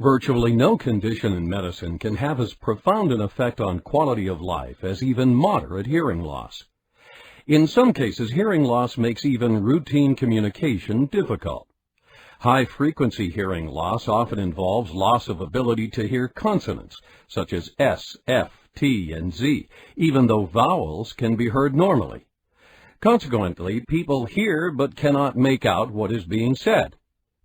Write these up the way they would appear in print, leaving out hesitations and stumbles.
Virtually no condition in medicine can have as profound an effect on quality of life as even moderate hearing loss. In some cases, hearing loss makes even routine communication difficult. High-frequency hearing loss often involves loss of ability to hear consonants, such as S, F, T, and Z, even though vowels can be heard normally. Consequently, people hear but cannot make out what is being said.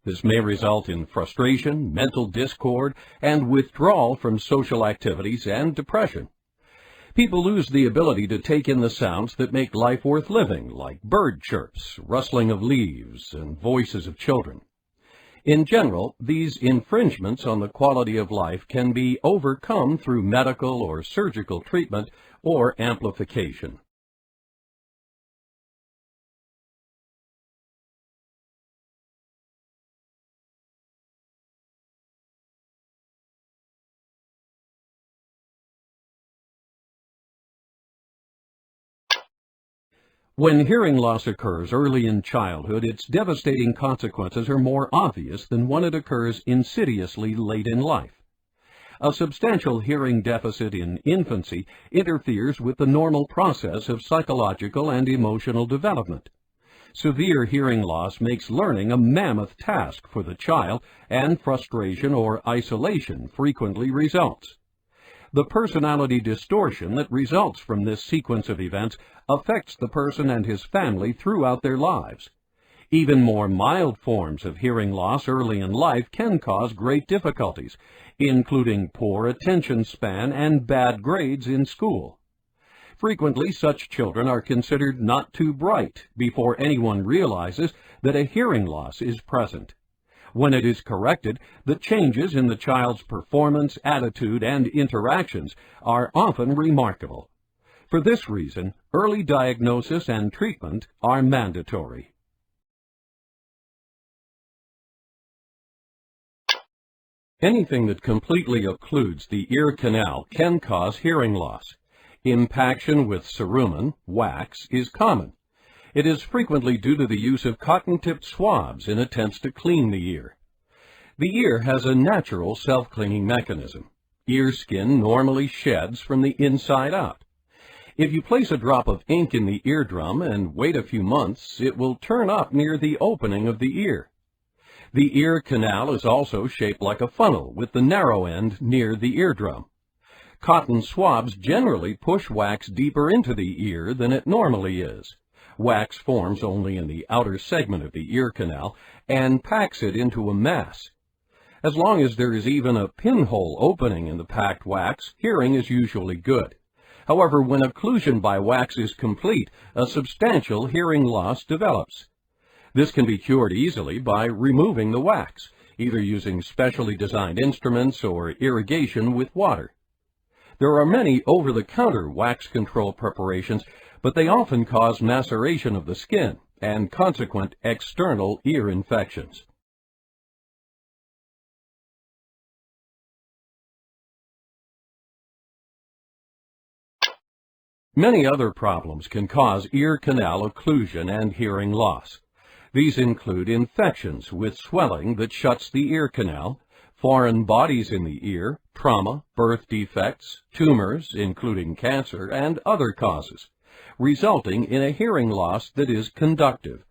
This may result in frustration, mental discord, and withdrawal from social activities and depression. People lose the ability to take in the sounds that make life worth living, like bird chirps, rustling of leaves, and voices of children. In general, these infringements on the quality of life can be overcome through medical or surgical treatment or amplification. When hearing loss occurs early in childhood, its devastating consequences are more obvious than when it occurs insidiously late in life. A substantial hearing deficit in infancy interferes with the normal process of psychological and emotional development. Severe hearing loss makes learning a mammoth task for the child, and frustration or isolation frequently results. The personality distortion that results from this sequence of events affects the person and his family throughout their lives. Even more mild forms of hearing loss early in life can cause great difficulties, including poor attention span and bad grades in school. Frequently, such children are considered not too bright before anyone realizes that a hearing loss is present. When it is corrected, the changes in the child's performance, attitude, and interactions are often remarkable. For this reason, early diagnosis and treatment are mandatory. Anything that completely occludes the ear canal can cause hearing loss. Impaction with cerumen, wax, is common. It is frequently due to the use of cotton-tipped swabs in attempts to clean the ear. The ear has a natural self-cleaning mechanism. Ear skin normally sheds from the inside out. If you place a drop of ink in the eardrum and wait a few months, it will turn up near the opening of the ear. The ear canal is also shaped like a funnel with the narrow end near the eardrum. Cotton swabs generally push wax deeper into the ear than it normally is. Wax forms only in the outer segment of the ear canal and packs it into a mass. As long as there is even a pinhole opening in the packed wax, hearing is usually good. However, when occlusion by wax is complete, a substantial hearing loss develops. This can be cured easily by removing the wax, either using specially designed instruments or irrigation with water. There are many over-the-counter wax control preparations, but they often cause maceration of the skin and consequent external ear infections. Many other problems can cause ear canal occlusion and hearing loss. These include infections with swelling that shuts the ear canal, foreign bodies in the ear, trauma, birth defects, tumors, including cancer, and other causes, resulting in a hearing loss that is conductive.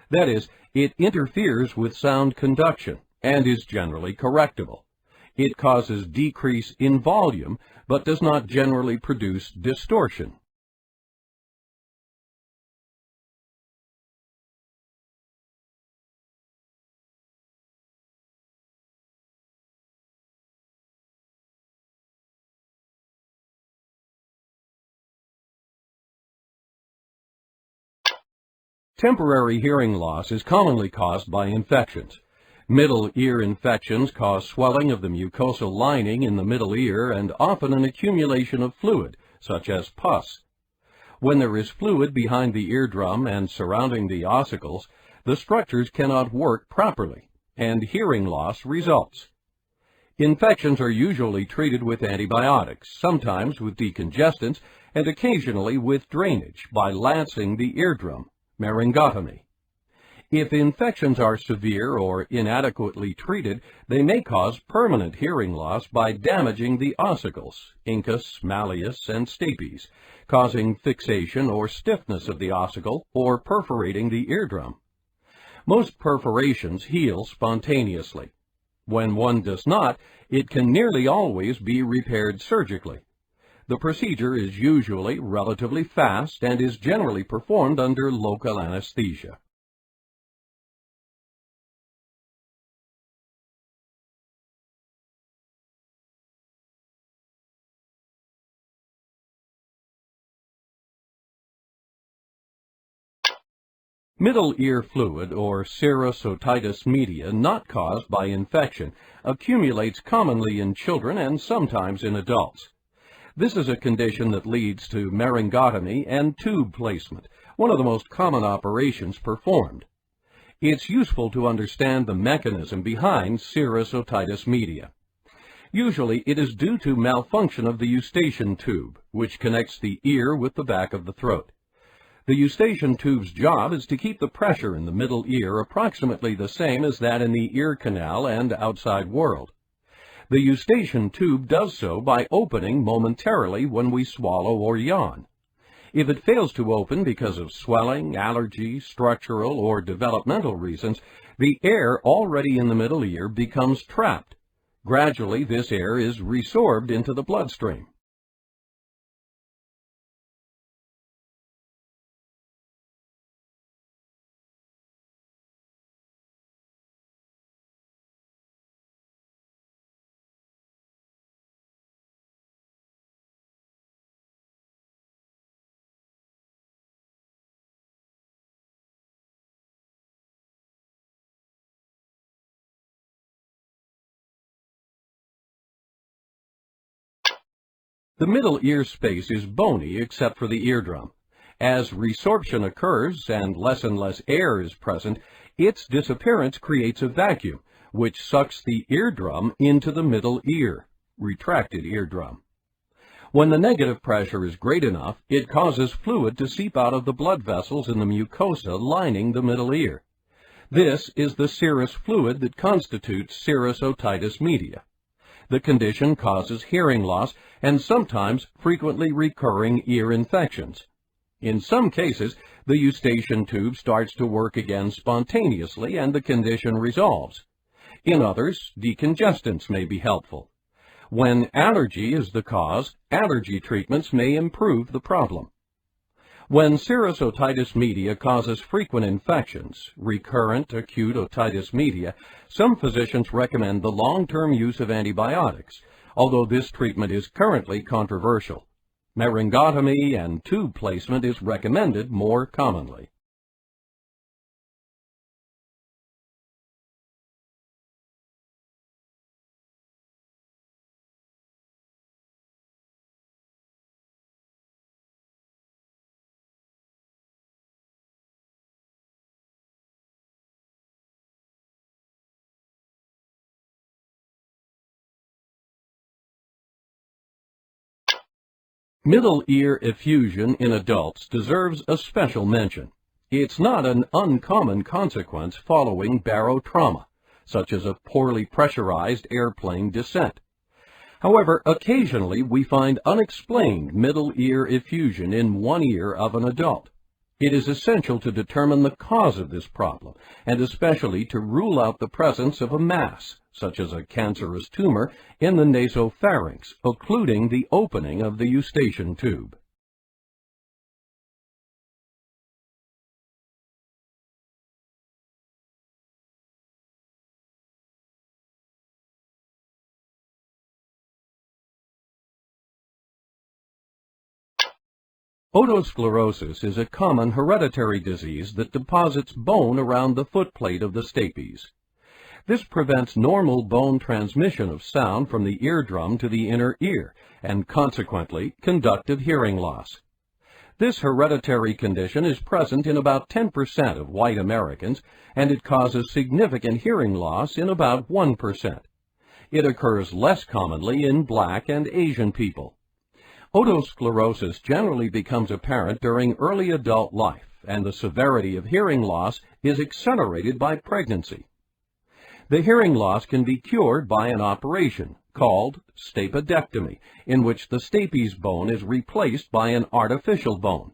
That is, it interferes with sound conduction and is generally correctable. It causes decrease in volume, but does not generally produce distortion. Temporary hearing loss is commonly caused by infections. Middle ear infections cause swelling of the mucosal lining in the middle ear and often an accumulation of fluid, such as pus. When there is fluid behind the eardrum and surrounding the ossicles, the structures cannot work properly, and hearing loss results. Infections are usually treated with antibiotics, sometimes with decongestants, and occasionally with drainage by lancing the eardrum, laryngotomy. If infections are severe or inadequately treated, they may cause permanent hearing loss by damaging the ossicles, incus, malleus, and stapes, causing fixation or stiffness of the ossicle or perforating the eardrum. Most perforations heal spontaneously. When one does not, it can nearly always be repaired surgically. The procedure is usually relatively fast and is generally performed under local anesthesia. Middle ear fluid, or serous otitis media, not caused by infection, accumulates commonly in children and sometimes in adults. This is a condition that leads to laryngotomy and tube placement, one of the most common operations performed. It's useful to understand the mechanism behind serous otitis media. Usually it is due to malfunction of the eustachian tube, which connects the ear with the back of the throat. The eustachian tube's job is to keep the pressure in the middle ear approximately the same as that in the ear canal and outside world. The eustachian tube does so by opening momentarily when we swallow or yawn. If it fails to open because of swelling, allergy, structural, or developmental reasons, the air already in the middle ear becomes trapped. Gradually, this air is resorbed into the bloodstream. The middle ear space is bony except for the eardrum. As resorption occurs and less air is present, its disappearance creates a vacuum, which sucks the eardrum into the middle ear, retracted eardrum. When the negative pressure is great enough, it causes fluid to seep out of the blood vessels in the mucosa lining the middle ear. This is the serous fluid that constitutes serous otitis media. The condition causes hearing loss and sometimes frequently recurring ear infections. In some cases, the eustachian tube starts to work again spontaneously and the condition resolves. In others, decongestants may be helpful. When allergy is the cause, allergy treatments may improve the problem. When serous otitis media causes frequent infections, recurrent acute otitis media, some physicians recommend the long-term use of antibiotics, although this treatment is currently controversial. Laryngotomy and tube placement is recommended more commonly. Middle ear effusion in adults deserves a special mention. It's not an uncommon consequence following barotrauma, such as a poorly pressurized airplane descent. However, occasionally we find unexplained middle ear effusion in one ear of an adult. It is essential to determine the cause of this problem, and especially to rule out the presence of a mass, such as a cancerous tumor, in the nasopharynx, occluding the opening of the eustachian tube. Otosclerosis is a common hereditary disease that deposits bone around the footplate of the stapes. This prevents normal bone transmission of sound from the eardrum to the inner ear, and consequently conductive hearing loss. This hereditary condition is present in about 10% of white Americans, and it causes significant hearing loss in about 1%. It occurs less commonly in Black and Asian people. Otosclerosis generally becomes apparent during early adult life and the severity of hearing loss is accelerated by pregnancy. The hearing loss can be cured by an operation called Stapedectomy, in which the stapes bone is replaced by an artificial bone.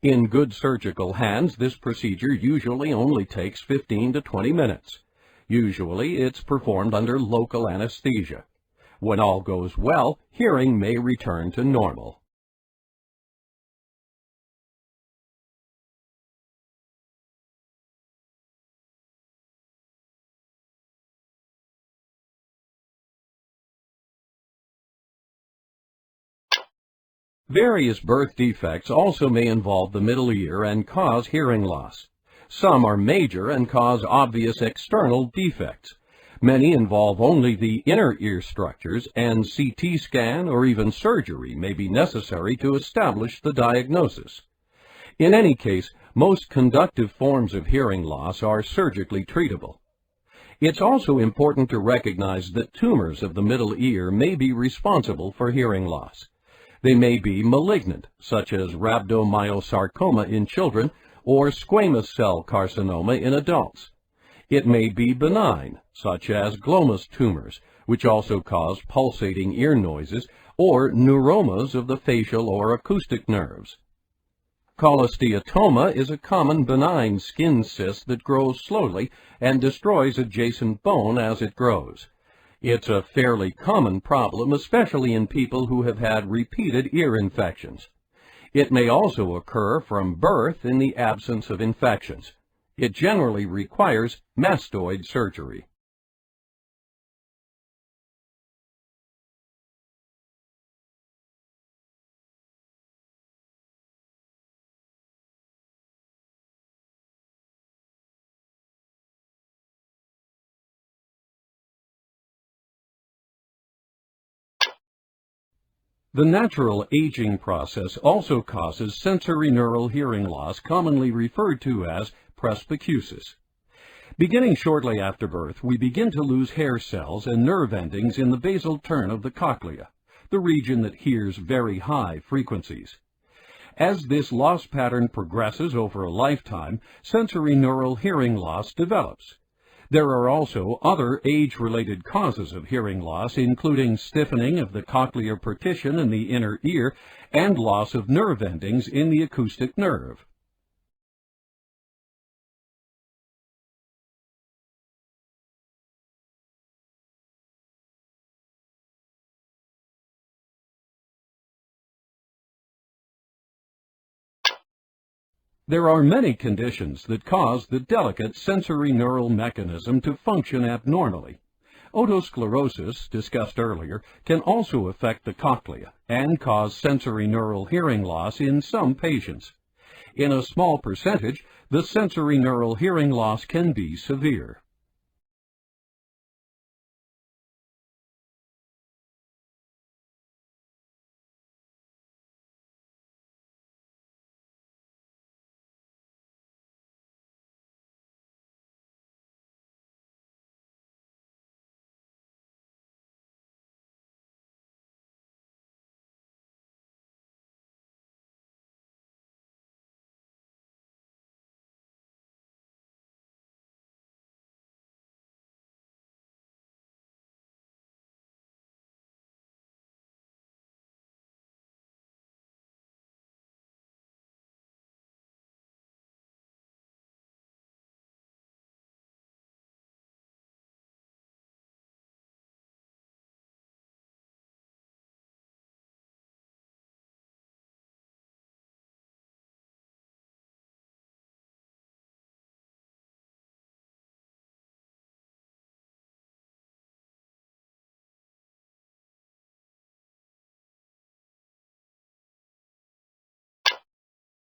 In good surgical hands, this procedure usually only takes 15 to 20 minutes. Usually, it's performed under local anesthesia. When all goes well, hearing may return to normal. Various birth defects also may involve the middle ear and cause hearing loss. Some are major and cause obvious external defects. Many involve only the inner ear structures, and CT scan or even surgery may be necessary to establish the diagnosis. In any case, most conductive forms of hearing loss are surgically treatable. It's also important to recognize that tumors of the middle ear may be responsible for hearing loss. They may be malignant, such as rhabdomyosarcoma in children, or squamous cell carcinoma in adults. It may be benign, such as glomus tumors, which also cause pulsating ear noises, or neuromas of the facial or acoustic nerves. Colosteatoma is a common benign skin cyst that grows slowly and destroys adjacent bone as it grows. It's a fairly common problem, especially in people who have had repeated ear infections. It may also occur from birth in the absence of infections. It generally requires mastoid surgery. The natural aging process also causes sensorineural hearing loss, commonly referred to as presbycusis. Beginning shortly after birth, we begin to lose hair cells and nerve endings in the basal turn of the cochlea, the region that hears very high frequencies. As this loss pattern progresses over a lifetime, sensorineural hearing loss develops. There are also other age-related causes of hearing loss, including stiffening of the cochlear partition in the inner ear and loss of nerve endings in the acoustic nerve. There are many conditions that cause the delicate sensorineural mechanism to function abnormally. Otosclerosis, discussed earlier, can also affect the cochlea and cause sensorineural hearing loss in some patients. In a small percentage, the sensorineural hearing loss can be severe.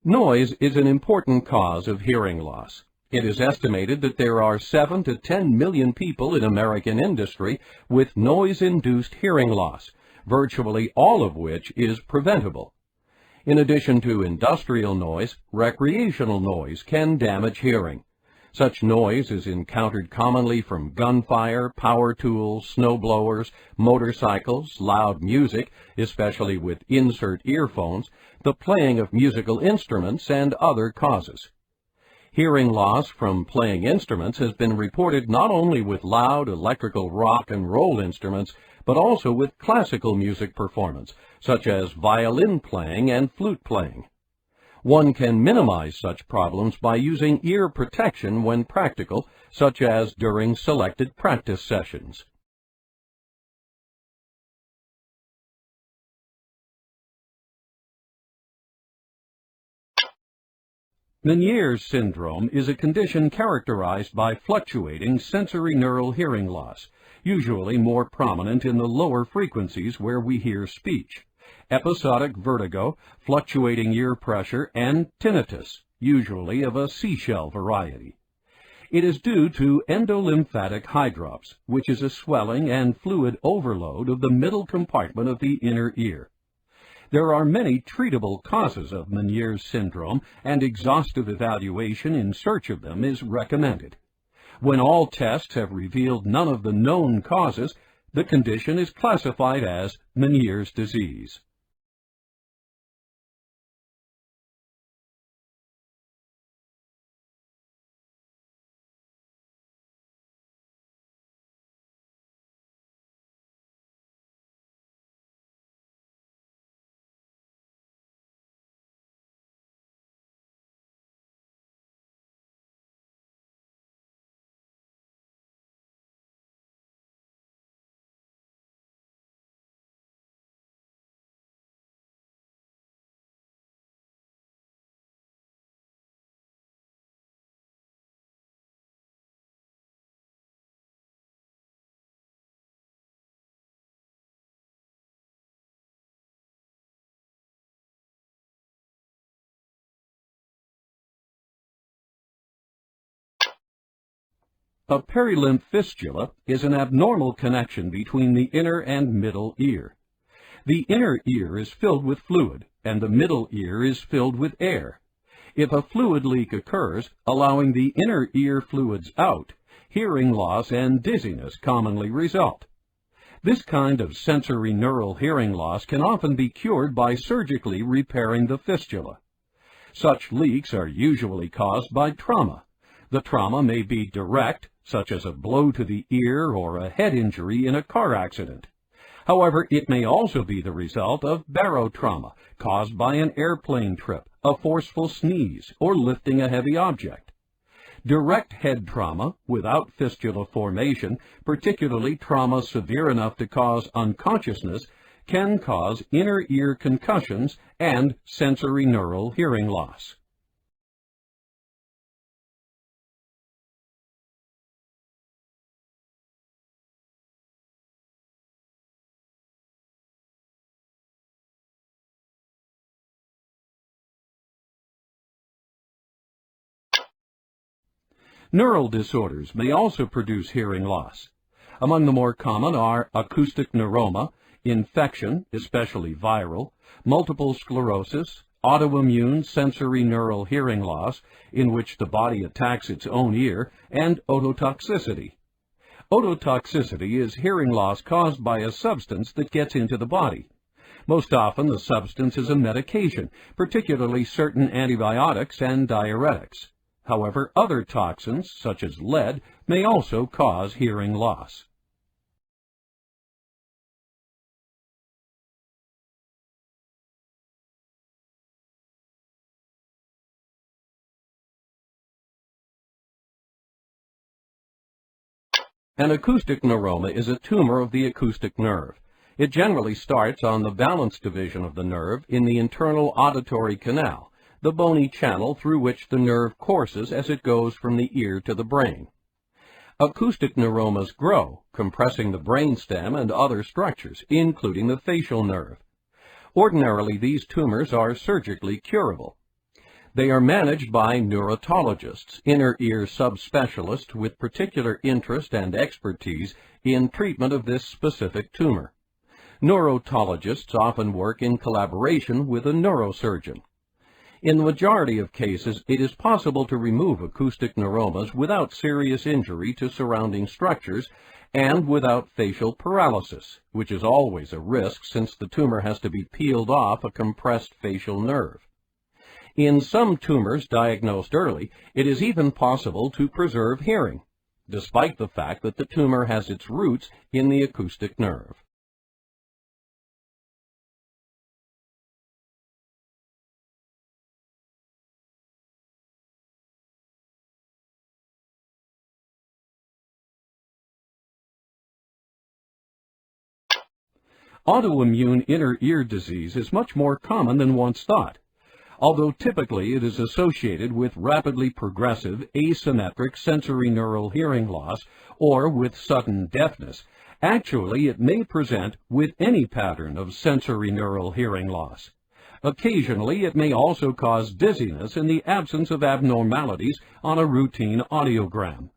Noise is an important cause of hearing loss. It is estimated that there are 7 to 10 million people in American industry with noise-induced hearing loss, virtually all of which is preventable. In addition to industrial noise, recreational noise can damage hearing. Such noise is encountered commonly from gunfire, power tools, snowblowers, motorcycles, loud music, especially with insert earphones, the playing of musical instruments, and other causes. Hearing loss from playing instruments has been reported not only with loud electrical rock and roll instruments, but also with classical music performance, such as violin playing and flute playing. One can minimize such problems by using ear protection when practical, such as during selected practice sessions. Meniere syndrome is a condition characterized by fluctuating sensorineural hearing loss, usually more prominent in the lower frequencies where we hear speech, episodic vertigo, fluctuating ear pressure, and tinnitus, usually of a seashell variety. It is due to endolymphatic hydrops, which is a swelling and fluid overload of the middle compartment of the inner ear. There are many treatable causes of Meniere syndrome, and exhaustive evaluation in search of them is recommended. When all tests have revealed none of the known causes, the condition is classified as Meniere's disease. A perilymph fistula is an abnormal connection between the inner and middle ear. The inner ear is filled with fluid, and the middle ear is filled with air. If a fluid leak occurs, allowing the inner ear fluids out, hearing loss and dizziness commonly result. This kind of sensorineural hearing loss can often be cured by surgically repairing the fistula. Such leaks are usually caused by trauma. The trauma may be direct, such as a blow to the ear or a head injury in a car accident. However, it may also be the result of barotrauma, caused by an airplane trip, a forceful sneeze, or lifting a heavy object. Direct head trauma, without fistula formation, particularly trauma severe enough to cause unconsciousness, can cause inner ear concussions and sensorineural hearing loss. Neural disorders may also produce hearing loss. Among the more common are acoustic neuroma, infection, especially viral, multiple sclerosis, autoimmune sensorineural hearing loss, in which the body attacks its own ear, and ototoxicity. Ototoxicity is hearing loss caused by a substance that gets into the body. Most often the substance is a medication, particularly certain antibiotics and diuretics. However, other toxins, such as lead, may also cause hearing loss. An acoustic neuroma is a tumor of the acoustic nerve. It generally starts on the balance division of the nerve in the internal auditory canal, the bony channel through which the nerve courses as it goes from the ear to the brain. Acoustic neuromas grow, compressing the brainstem and other structures, including the facial nerve. Ordinarily, these tumors are surgically curable. They are managed by neurotologists, inner ear subspecialists with particular interest and expertise in treatment of this specific tumor. Neurotologists often work in collaboration with a neurosurgeon. In the majority of cases, it is possible to remove acoustic neuromas without serious injury to surrounding structures and without facial paralysis, which is always a risk since the tumor has to be peeled off a compressed facial nerve. In some tumors diagnosed early, it is even possible to preserve hearing, despite the fact that the tumor has its roots in the acoustic nerve. Autoimmune inner ear disease is much more common than once thought. Although typically it is associated with rapidly progressive asymmetric sensorineural hearing loss or with sudden deafness, actually it may present with any pattern of sensorineural hearing loss. Occasionally it may also cause dizziness in the absence of abnormalities on a routine audiogram.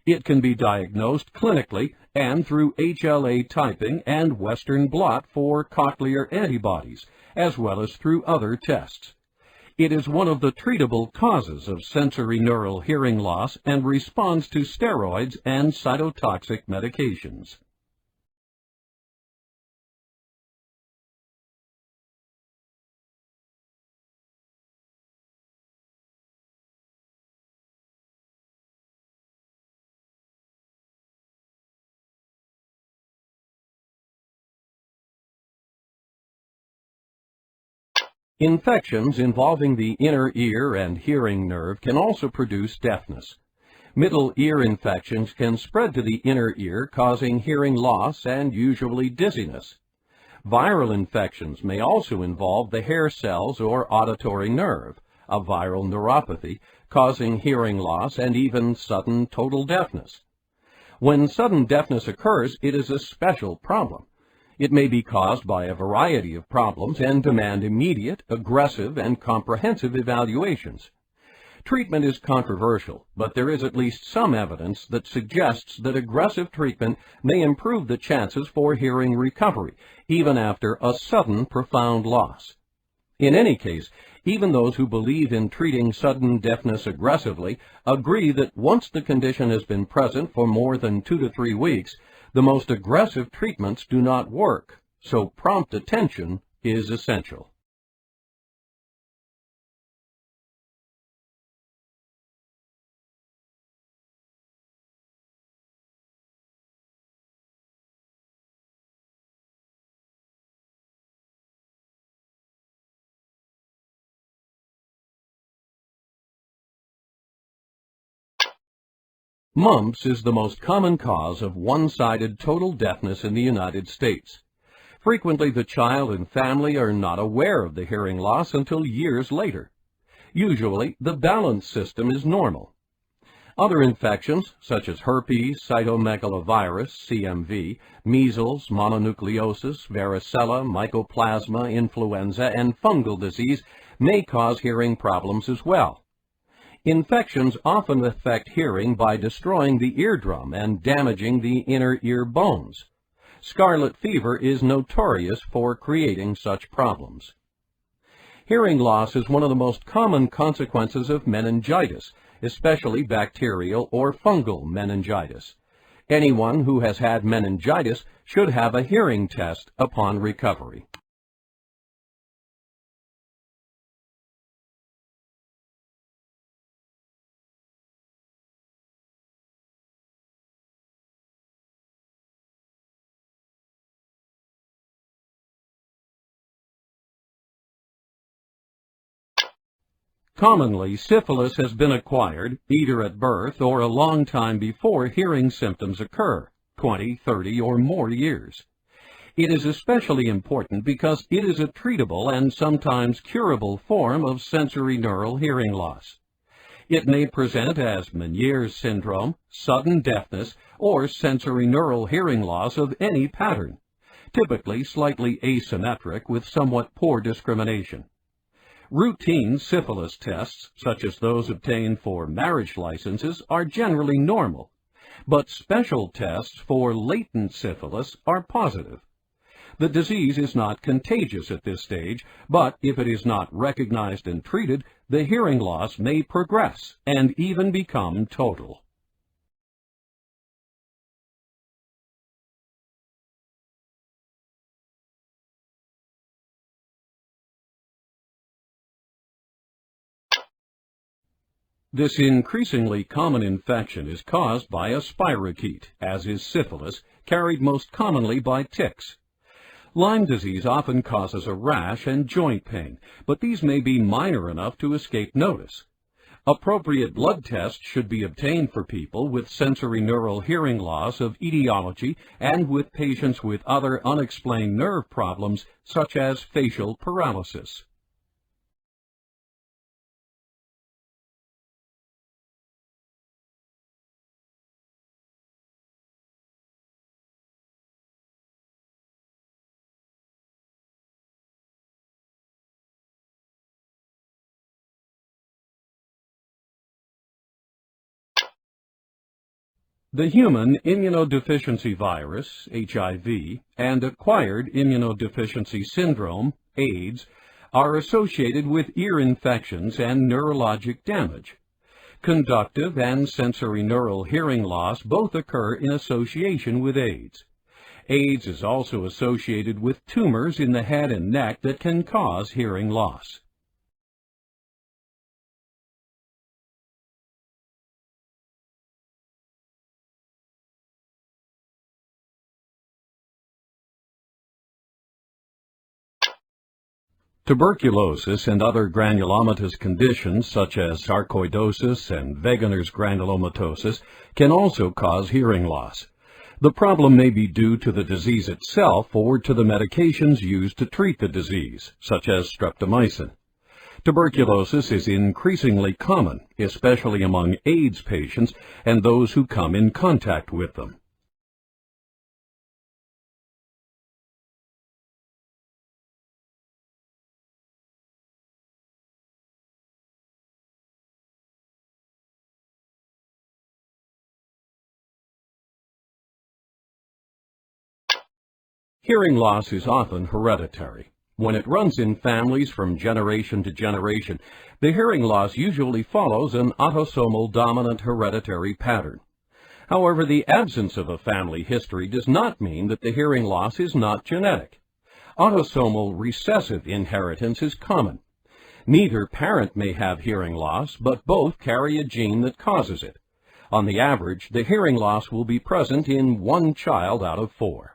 It can be diagnosed clinically and through HLA typing and Western blot for cochlear antibodies, as well as through other tests. It is one of the treatable causes of sensorineural hearing loss and responds to steroids and cytotoxic medications. Infections involving the inner ear and hearing nerve can also produce deafness. Middle ear infections can spread to the inner ear, causing hearing loss and usually dizziness. Viral infections may also involve the hair cells or auditory nerve, a viral neuropathy, causing hearing loss and even sudden total deafness. When sudden deafness occurs, it is a special problem. It may be caused by a variety of problems and demand immediate, aggressive, and comprehensive evaluations. Treatment is controversial, but there is at least some evidence that suggests that aggressive treatment may improve the chances for hearing recovery, even after a sudden profound loss. In any case, even those who believe in treating sudden deafness aggressively agree that once the condition has been present for more than 2 to 3 weeks, the most aggressive treatments do not work, so prompt attention is essential. Mumps is the most common cause of one-sided total deafness in the United States. Frequently, the child and family are not aware of the hearing loss until years later. Usually, the balance system is normal. Other infections, such as herpes, cytomegalovirus, CMV, measles, mononucleosis, varicella, mycoplasma, influenza, and fungal disease, may cause hearing problems as well. Infections often affect hearing by destroying the eardrum and damaging the inner ear bones. Scarlet fever is notorious for creating such problems. Hearing loss is one of the most common consequences of meningitis, especially bacterial or fungal meningitis. Anyone who has had meningitis should have a hearing test upon recovery. Commonly, syphilis has been acquired either at birth or a long time before hearing symptoms occur, 20, 30, or more years. It is especially important because it is a treatable and sometimes curable form of sensorineural hearing loss. It may present as Meniere's syndrome, sudden deafness, or sensorineural hearing loss of any pattern, typically slightly asymmetric with somewhat poor discrimination. Routine syphilis tests, such as those obtained for marriage licenses, are generally normal, but special tests for latent syphilis are positive. The disease is not contagious at this stage, but if it is not recognized and treated, the hearing loss may progress and even become total. This increasingly common infection is caused by a spirochete, as is syphilis, carried most commonly by ticks. Lyme disease often causes a rash and joint pain, but these may be minor enough to escape notice. Appropriate blood tests should be obtained for people with sensorineural hearing loss of etiology and with patients with other unexplained nerve problems such as facial paralysis. The human immunodeficiency virus, HIV, and acquired immunodeficiency syndrome, AIDS, are associated with ear infections and neurologic damage. Conductive and sensorineural hearing loss both occur in association with AIDS. AIDS is also associated with tumors in the head and neck that can cause hearing loss. Tuberculosis and other granulomatous conditions such as sarcoidosis and Wegener's granulomatosis can also cause hearing loss. The problem may be due to the disease itself or to the medications used to treat the disease, such as streptomycin. Tuberculosis is increasingly common, especially among AIDS patients and those who come in contact with them. Hearing loss is often hereditary. When it runs in families from generation to generation, the hearing loss usually follows an autosomal dominant hereditary pattern. However, the absence of a family history does not mean that the hearing loss is not genetic. Autosomal recessive inheritance is common. Neither parent may have hearing loss, but both carry a gene that causes it. On the average, the hearing loss will be present in 1 child out of 4.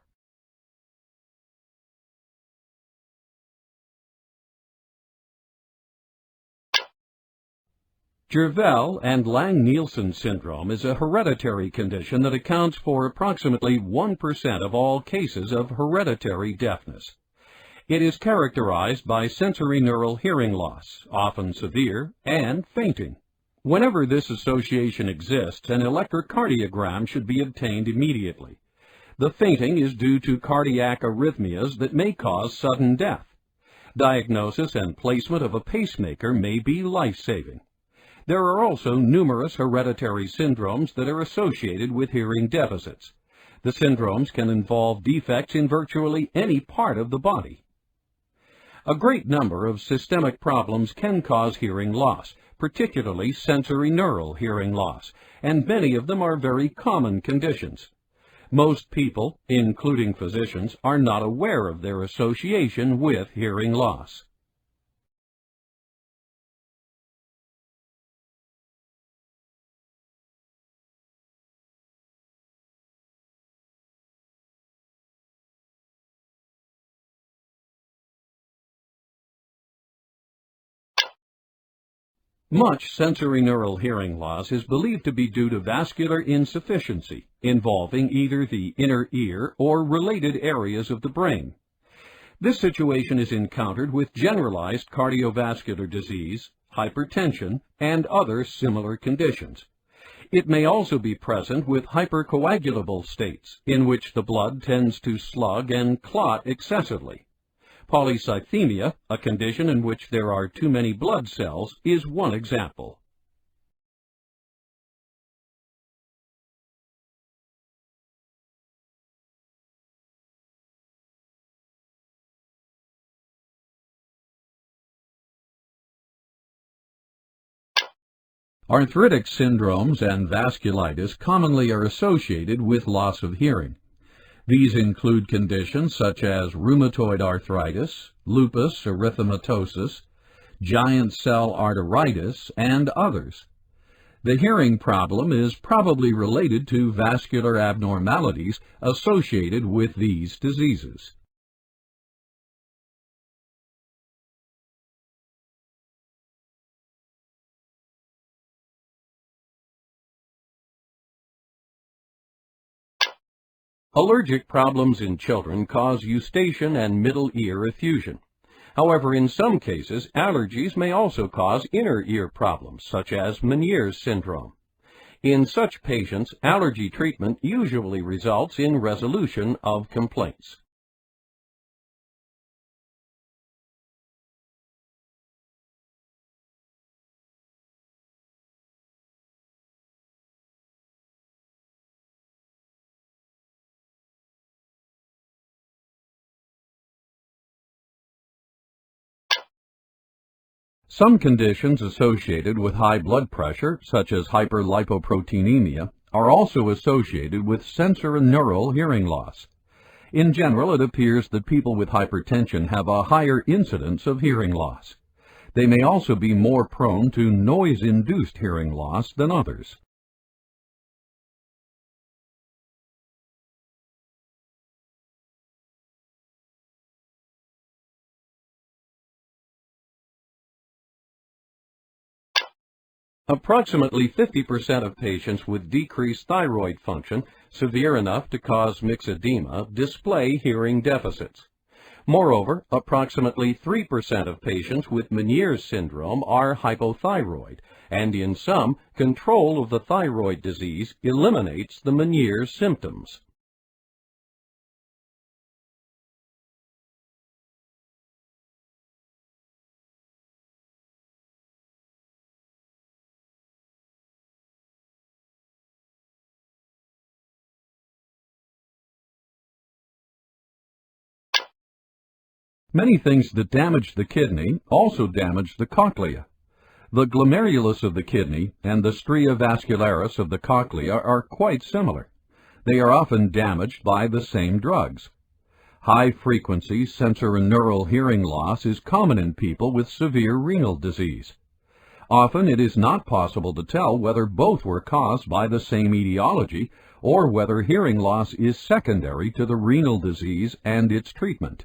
Gervell and Lang-Nielsen syndrome is a hereditary condition that accounts for approximately 1% of all cases of hereditary deafness. It is characterized by sensorineural hearing loss, often severe, and fainting. Whenever this association exists, an electrocardiogram should be obtained immediately. The fainting is due to cardiac arrhythmias that may cause sudden death. Diagnosis and placement of a pacemaker may be life-saving. There are also numerous hereditary syndromes that are associated with hearing deficits. The syndromes can involve defects in virtually any part of the body. A great number of systemic problems can cause hearing loss, particularly sensorineural hearing loss, and many of them are very common conditions. Most people, including physicians, are not aware of their association with hearing loss. Much sensorineural hearing loss is believed to be due to vascular insufficiency, involving either the inner ear or related areas of the brain. This situation is encountered with generalized cardiovascular disease, hypertension, and other similar conditions. It may also be present with hypercoagulable states, in which the blood tends to slug and clot excessively. Polycythemia, a condition in which there are too many blood cells, is one example. Arthritic syndromes and vasculitis commonly are associated with loss of hearing. These include conditions such as rheumatoid arthritis, lupus erythematosus, giant cell arteritis, and others. The hearing problem is probably related to vascular abnormalities associated with these diseases. Allergic problems in children cause eustachian and middle ear effusion. However, in some cases, allergies may also cause inner ear problems, such as Meniere syndrome. In such patients, allergy treatment usually results in resolution of complaints. Some conditions associated with high blood pressure, such as hyperlipoproteinemia, are also associated with sensorineural hearing loss. In general, it appears that people with hypertension have a higher incidence of hearing loss. They may also be more prone to noise-induced hearing loss than others. Approximately 50% of patients with decreased thyroid function, severe enough to cause myxedema, display hearing deficits. Moreover, approximately 3% of patients with Meniere syndrome are hypothyroid, and in some, control of the thyroid disease eliminates the Meniere symptoms. Many things that damage the kidney also damage the cochlea. The glomerulus of the kidney and the stria vascularis of the cochlea are quite similar. They are often damaged by the same drugs. High-frequency sensorineural hearing loss is common in people with severe renal disease. Often it is not possible to tell whether both were caused by the same etiology or whether hearing loss is secondary to the renal disease and its treatment.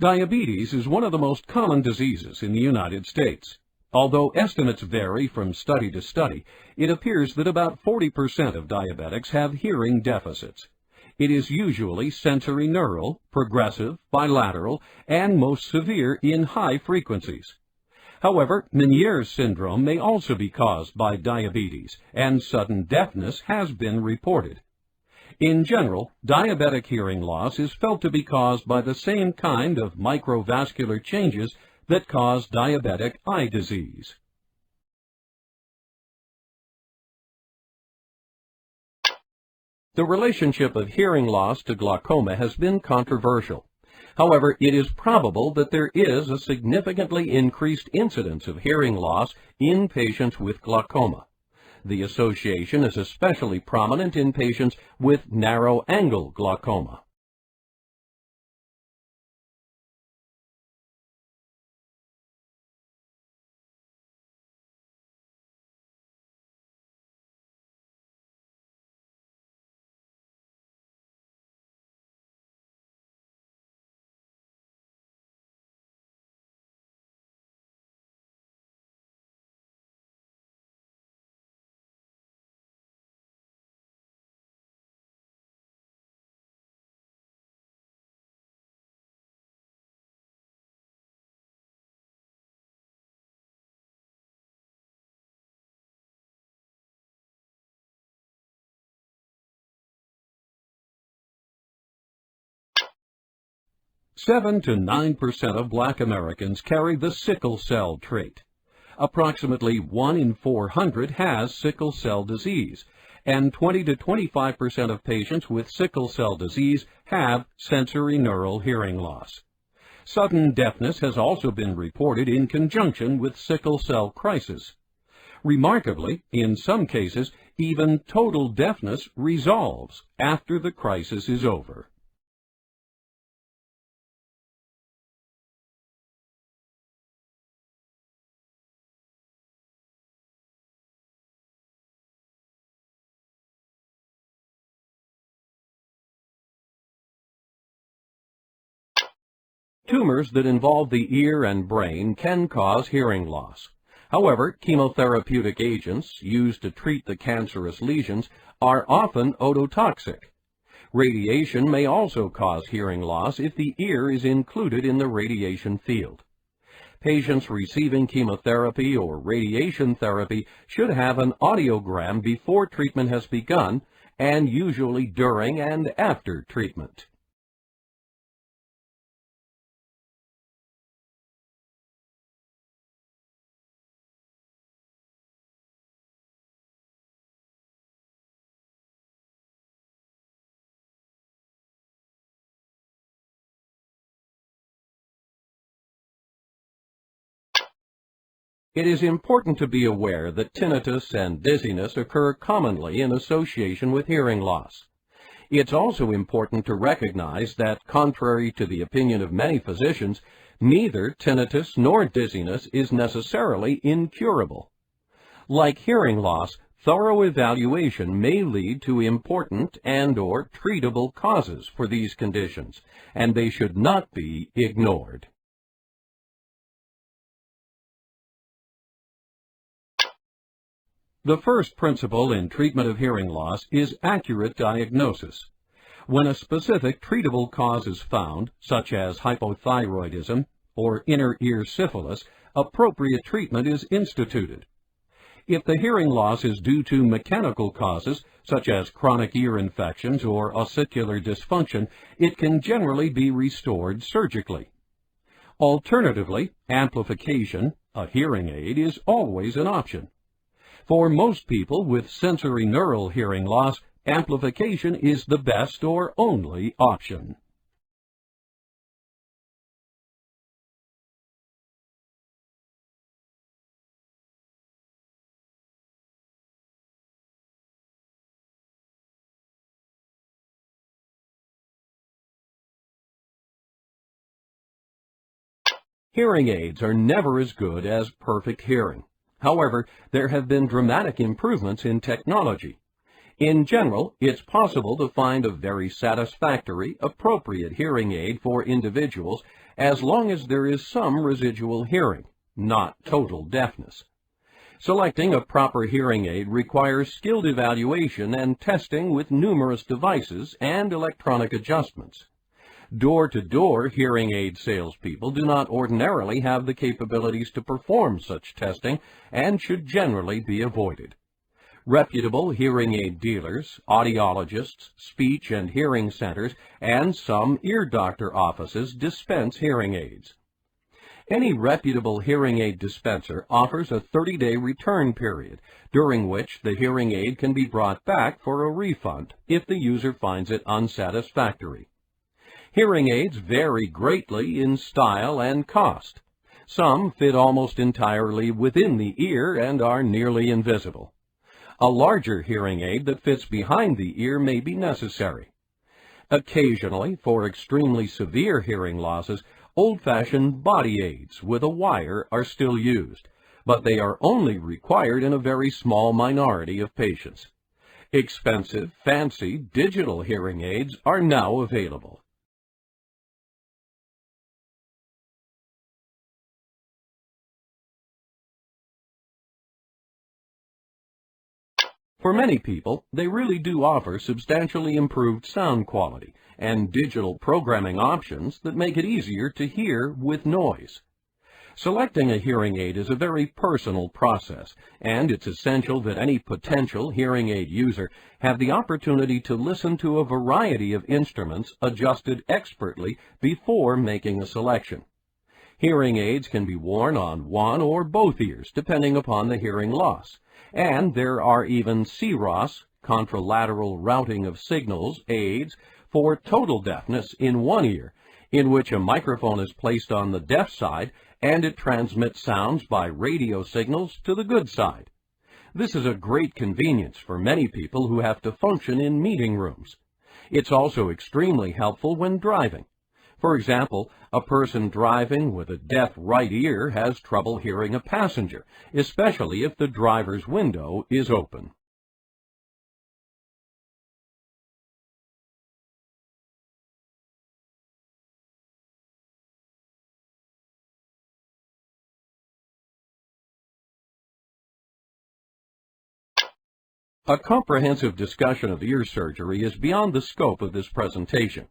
Diabetes is one of the most common diseases in the United States. Although estimates vary from study to study, it appears that about 40% of diabetics have hearing deficits. It is usually sensorineural, progressive, bilateral, and most severe in high frequencies. However, Meniere syndrome may also be caused by diabetes, and sudden deafness has been reported. In general, diabetic hearing loss is felt to be caused by the same kind of microvascular changes that cause diabetic eye disease. The relationship of hearing loss to glaucoma has been controversial. However, it is probable that there is a significantly increased incidence of hearing loss in patients with glaucoma. The association is especially prominent in patients with narrow-angle glaucoma. 7 to 9% of black Americans carry the sickle cell trait. Approximately 1 in 400 has sickle cell disease, and 20 to 25% of patients with sickle cell disease have sensorineural hearing loss. Sudden deafness has also been reported in conjunction with sickle cell crisis. Remarkably, in some cases, even total deafness resolves after the crisis is over. Tumors that involve the ear and brain can cause hearing loss. However, chemotherapeutic agents used to treat the cancerous lesions are often ototoxic. Radiation may also cause hearing loss if the ear is included in the radiation field. Patients receiving chemotherapy or radiation therapy should have an audiogram before treatment has begun and usually during and after treatment. It is important to be aware that tinnitus and dizziness occur commonly in association with hearing loss. It's also important to recognize that, contrary to the opinion of many physicians, neither tinnitus nor dizziness is necessarily incurable. Like hearing loss, thorough evaluation may lead to important and/or treatable causes for these conditions, and they should not be ignored. The first principle in treatment of hearing loss is accurate diagnosis. When a specific treatable cause is found, such as hypothyroidism or inner ear syphilis, appropriate treatment is instituted. If the hearing loss is due to mechanical causes, such as chronic ear infections or ossicular dysfunction, it can generally be restored surgically. Alternatively, amplification, a hearing aid, is always an option. For most people with sensorineural hearing loss, amplification is the best or only option. Hearing aids are never as good as perfect hearing. However, there have been dramatic improvements in technology. In general, it's possible to find a very satisfactory, appropriate hearing aid for individuals as long as there is some residual hearing, not total deafness. Selecting a proper hearing aid requires skilled evaluation and testing with numerous devices and electronic adjustments. Door-to-door hearing aid salespeople do not ordinarily have the capabilities to perform such testing and should generally be avoided. Reputable hearing aid dealers, audiologists, speech and hearing centers, and some ear doctor offices dispense hearing aids. Any reputable hearing aid dispenser offers a 30-day return period, during which the hearing aid can be brought back for a refund if the user finds it unsatisfactory. Hearing aids vary greatly in style and cost. Some fit almost entirely within the ear and are nearly invisible. A larger hearing aid that fits behind the ear may be necessary. Occasionally, for extremely severe hearing losses, old-fashioned body aids with a wire are still used, but they are only required in a very small minority of patients. Expensive, fancy digital hearing aids are now available. For many people, they really do offer substantially improved sound quality and digital programming options that make it easier to hear with noise. Selecting a hearing aid is a very personal process, and it's essential that any potential hearing aid user have the opportunity to listen to a variety of instruments adjusted expertly before making a selection. Hearing aids can be worn on one or both ears, depending upon the hearing loss, and there are even CROS, contralateral routing of signals, aids, for total deafness in one ear, in which a microphone is placed on the deaf side and it transmits sounds by radio signals to the good side. This is a great convenience for many people who have to function in meeting rooms. It's also extremely helpful when driving. For example, a person driving with a deaf right ear has trouble hearing a passenger, especially if the driver's window is open. A comprehensive discussion of ear surgery is beyond the scope of this presentation.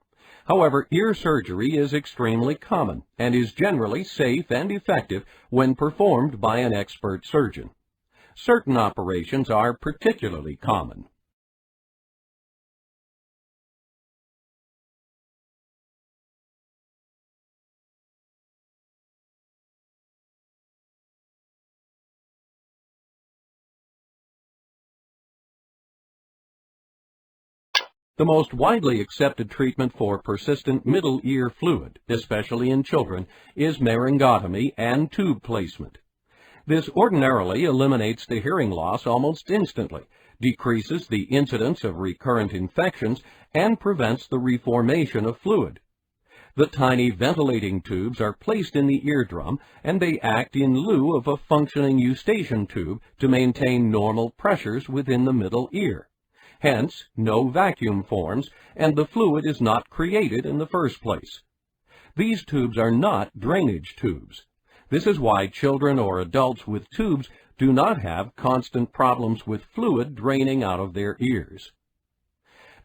However, ear surgery is extremely common and is generally safe and effective when performed by an expert surgeon. Certain operations are particularly common. The most widely accepted treatment for persistent middle ear fluid, especially in children, is laryngotomy and tube placement. This ordinarily eliminates the hearing loss almost instantly, decreases the incidence of recurrent infections, and prevents the reformation of fluid. The tiny ventilating tubes are placed in the eardrum, and they act in lieu of a functioning eustachian tube to maintain normal pressures within the middle ear. Hence, no vacuum forms, and the fluid is not created in the first place. These tubes are not drainage tubes. This is why children or adults with tubes do not have constant problems with fluid draining out of their ears.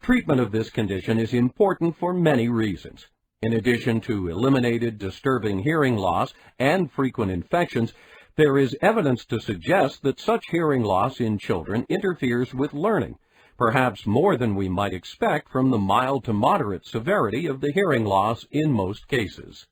Treatment of this condition is important for many reasons. In addition to eliminated disturbing hearing loss and frequent infections, there is evidence to suggest that such hearing loss in children interferes with learning, perhaps more than we might expect from the mild to moderate severity of the hearing loss in most cases.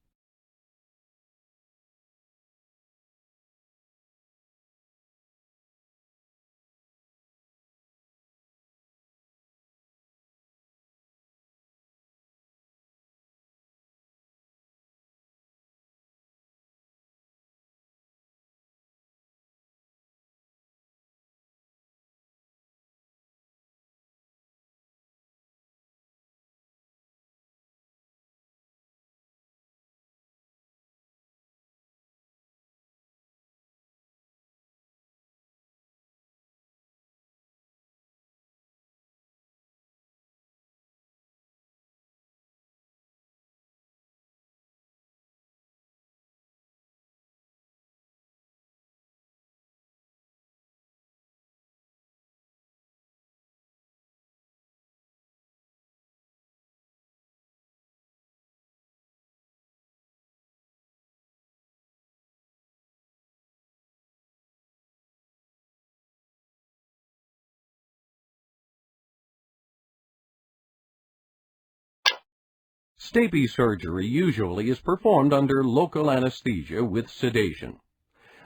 Staby surgery usually is performed under local anesthesia with sedation.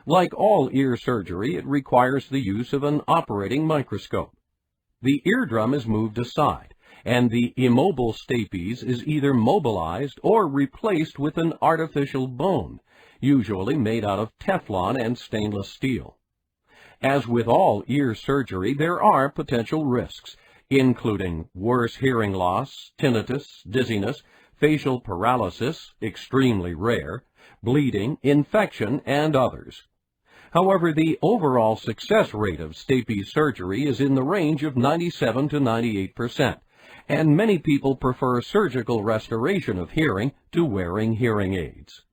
Like all ear surgery, it requires the use of an operating microscope. The eardrum is moved aside, and the immobile stapes is either mobilized or replaced with an artificial bone, usually made out of Teflon and stainless steel. As with all ear surgery, there are potential risks, including worse hearing loss, tinnitus, dizziness, facial paralysis, extremely rare, bleeding, infection, and others. However, the overall success rate of Staby surgery is in the range of 97 to 98%, and many people prefer surgical restoration of hearing to wearing hearing aids.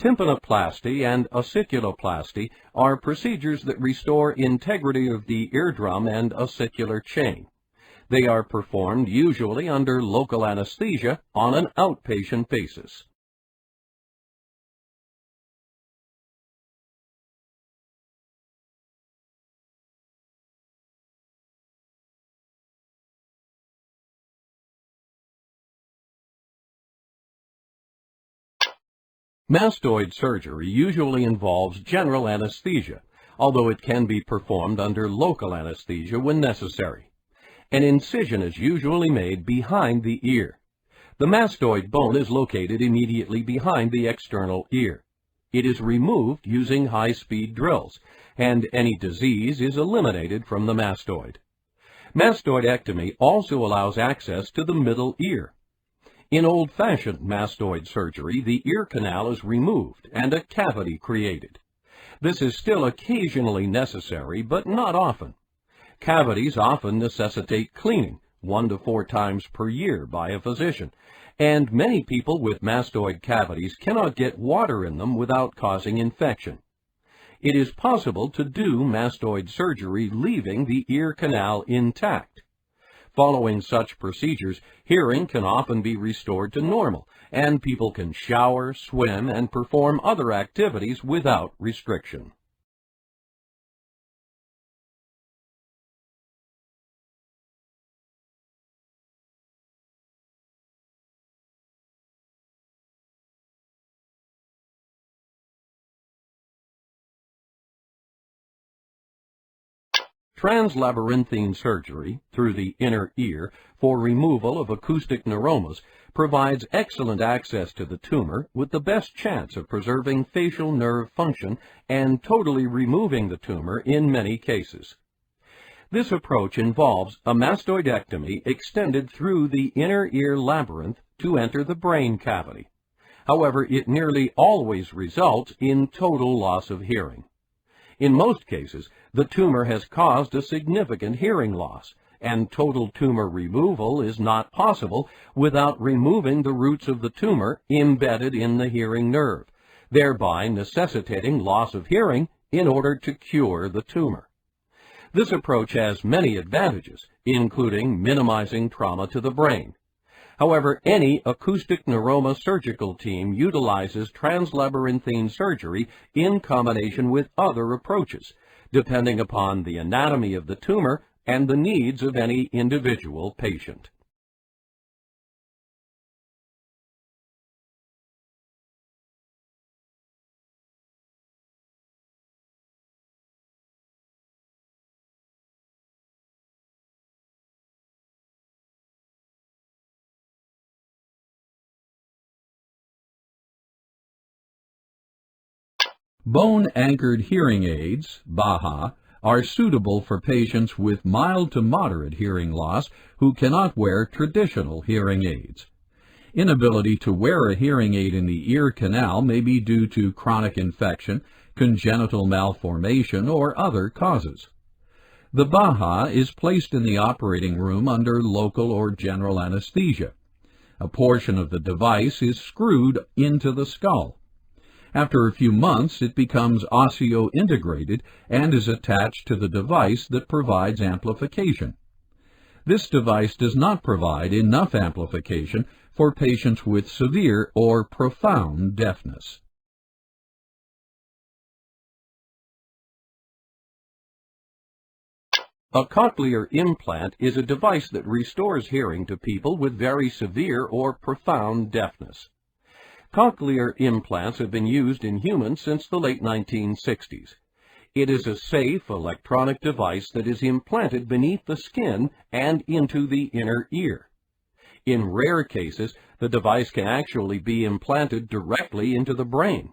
Tympanoplasty and Osciculoplasty are procedures that restore integrity of the eardrum and ossicular chain. They are performed usually under local anesthesia on an outpatient basis. Mastoid surgery usually involves general anesthesia, although it can be performed under local anesthesia when necessary. An incision is usually made behind the ear. The mastoid bone is located immediately behind the external ear. It is removed using high-speed drills, and any disease is eliminated from the mastoid. Mastoidectomy also allows access to the middle ear. In old-fashioned mastoid surgery, the ear canal is removed and a cavity created. This is still occasionally necessary, but not often. Cavities often necessitate cleaning 1 to 4 times per year by a physician, and many people with mastoid cavities cannot get water in them without causing infection. It is possible to do mastoid surgery leaving the ear canal intact. Following such procedures, hearing can often be restored to normal, and people can shower, swim, and perform other activities without restriction. Translabyrinthine surgery through the inner ear for removal of acoustic neuromas provides excellent access to the tumor with the best chance of preserving facial nerve function and totally removing the tumor in many cases. This approach involves a mastoidectomy extended through the inner ear labyrinth to enter the brain cavity. However, it nearly always results in total loss of hearing. In most cases, the tumor has caused a significant hearing loss, and total tumor removal is not possible without removing the roots of the tumor embedded in the hearing nerve, thereby necessitating loss of hearing in order to cure the tumor. This approach has many advantages, including minimizing trauma to the brain. However, any acoustic neuroma surgical team utilizes translabyrinthine surgery in combination with other approaches, depending upon the anatomy of the tumor and the needs of any individual patient. Bone-anchored hearing aids, BAHA, are suitable for patients with mild to moderate hearing loss who cannot wear traditional hearing aids. Inability to wear a hearing aid in the ear canal may be due to chronic infection, congenital malformation, or other causes. The BAHA is placed in the operating room under local or general anesthesia. A portion of the device is screwed into the skull. After a few months, it becomes osseointegrated and is attached to the device that provides amplification. This device does not provide enough amplification for patients with severe or profound deafness. A cochlear implant is a device that restores hearing to people with very severe or profound deafness. Cochlear implants have been used in humans since the late 1960s. It is a safe electronic device that is implanted beneath the skin and into the inner ear. In rare cases, the device can actually be implanted directly into the brain.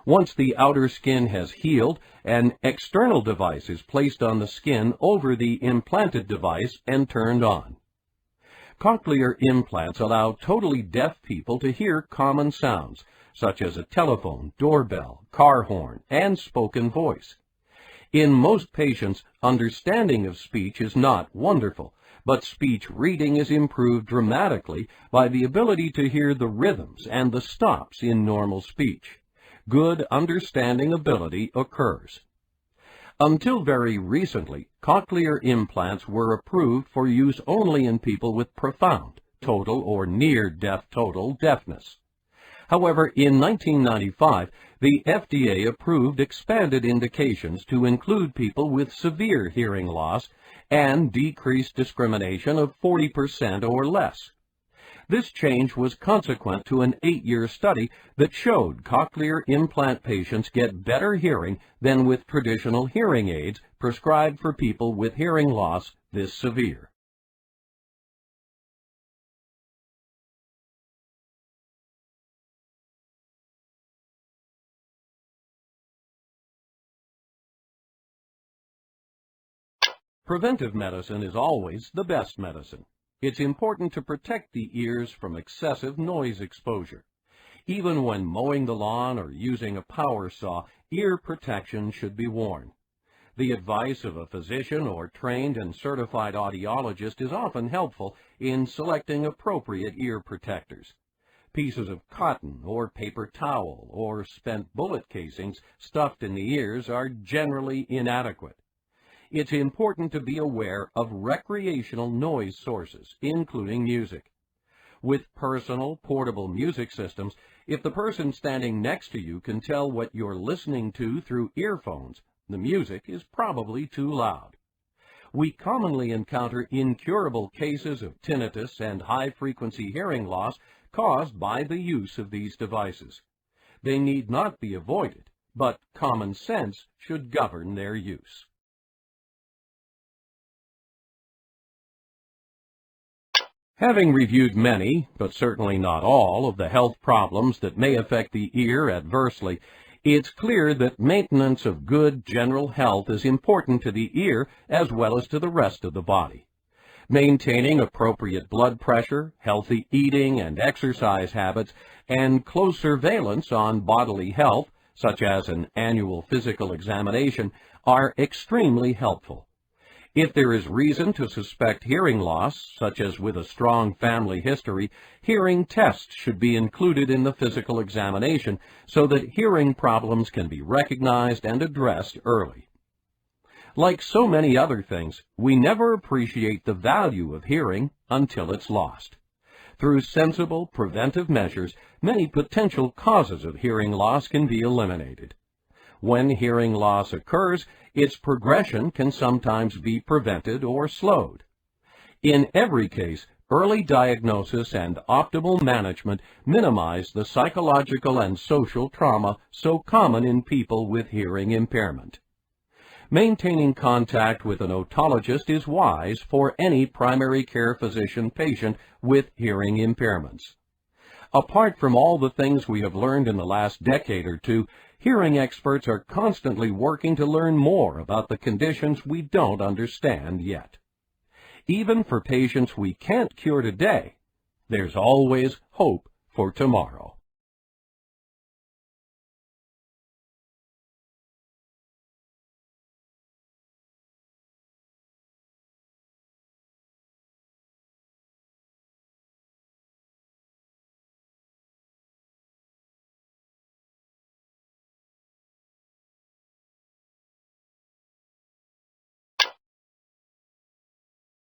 Once the outer skin has healed, an external device is placed on the skin over the implanted device and turned on. Cochlear implants allow totally deaf people to hear common sounds, such as a telephone, doorbell, car horn, and spoken voice. In most patients, understanding of speech is not wonderful, but speech reading is improved dramatically by the ability to hear the rhythms and the stops in normal speech. good understanding ability occurs. Until very recently, cochlear implants were approved for use only in people with profound, total or near-deaf total deafness. However, in 1995, the FDA approved expanded indications to include people with severe hearing loss and decreased discrimination of 40% or less. This change was consequent to an 8-year study that showed cochlear implant patients get better hearing than with traditional hearing aids prescribed for people with hearing loss this severe. Preventive medicine is always the best medicine. It's important to protect the ears from excessive noise exposure. Even when mowing the lawn or using a power saw, ear protection should be worn. The advice of a physician or trained and certified audiologist is often helpful in selecting appropriate ear protectors. Pieces of cotton or paper towel or spent bullet casings stuffed in the ears are generally inadequate. It's important to be aware of recreational noise sources, including music. With personal, portable music systems, if the person standing next to you can tell what you're listening to through earphones, the music is probably too loud. We commonly encounter incurable cases of tinnitus and high-frequency hearing loss caused by the use of these devices. They need not be avoided, but common sense should govern their use. Having reviewed many, but certainly not all, of the health problems that may affect the ear adversely, it's clear that maintenance of good general health is important to the ear as well as to the rest of the body. Maintaining appropriate blood pressure, healthy eating and exercise habits, and close surveillance on bodily health, such as an annual physical examination, are extremely helpful. If there is reason to suspect hearing loss, such as with a strong family history, hearing tests should be included in the physical examination so that hearing problems can be recognized and addressed early. Like so many other things, we never appreciate the value of hearing until it's lost. Through sensible preventive measures, many potential causes of hearing loss can be eliminated. When hearing loss occurs, its progression can sometimes be prevented or slowed. In every case, early diagnosis and optimal management minimize the psychological and social trauma so common in people with hearing impairment. Maintaining contact with an otologist is wise for any primary care physician patient with hearing impairments. Apart from all the things we have learned in the last decade or two, hearing experts are constantly working to learn more about the conditions we don't understand yet. Even for patients we can't cure today, there's always hope for tomorrow.